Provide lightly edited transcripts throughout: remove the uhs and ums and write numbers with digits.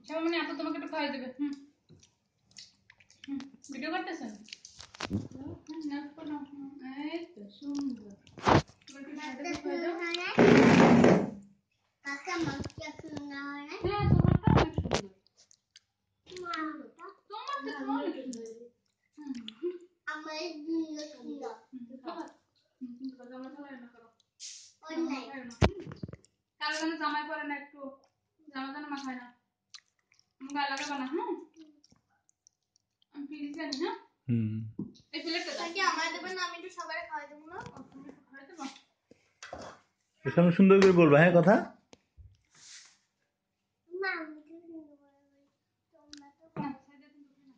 সবাই মানে আপু তোমাকে একটু খাওয়াই দেবে। ভিডিও করতেছেন? এই তো সুন্দর। কাকা মাছটা সুন্দর হয় না? হ্যাঁ, তোমারটা অনেক সুন্দর। তোমারটা তো অনেক সুন্দর। আমার দুটো সুন্দর। কালো যেন জামাই পরে না, একটু জামা যেন মাখায় না, আমার গায়ে লাগাবে না। হ্যাঁ, আমি প্লিজ জানি। হ্যাঁ, এই প্লেটটা কাকি আমার দেবেন না, আমি একটু সবাই খাওয়াই দেবো না? তুমি একটু খাওয়াই দেবো। এর সামনে সুন্দর করে বলবা, হ্যাঁ কথা। মা আমি তো সুন্দর করে বলি, তোমরা তো না, সাইডে দিন তো না।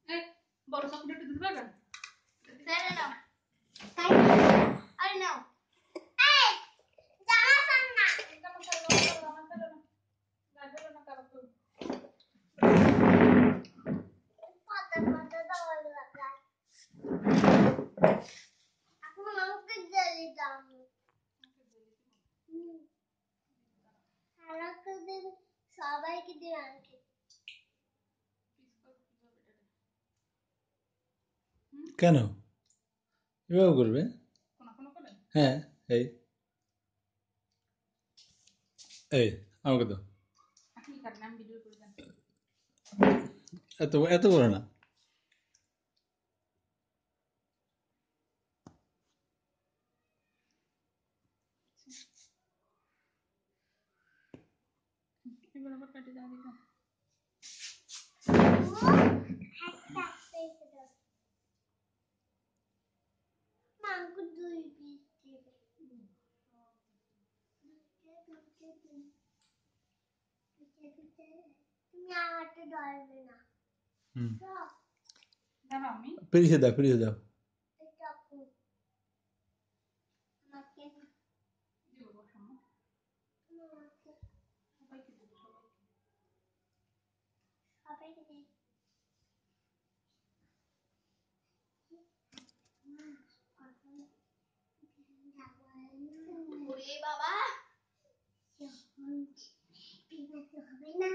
এই বড় চকলেট একটু দিতে পারবেন? ফেলে দাও। আরে নাও। এই জামা পান না। পাতা পাতা দাও লাগা। এখন আমাকে জেলি দাও। আমাকে দিন, সবাইকে দিন আনকে। কেন এভাবে করবে? করে হ্যাঁ, এই এই আমাকে দাও। আপনি কাটেন, আমি ভিডিও করে দেন। এত এত বড় না। এবার আবার কাটে যাওয়া দিলাম। মাংস 2 পিস দিবে। তুমি আমারটা ধরবে না। দাঁড়াও, আমি ফিরিয়ে দাও, ফিরিয়ে দাও। এটা আপু আমাকে দিব বসানো। সবাইকে দিব, সবাইকে দিই। ওরে বাবা, পিনাতে হবে না,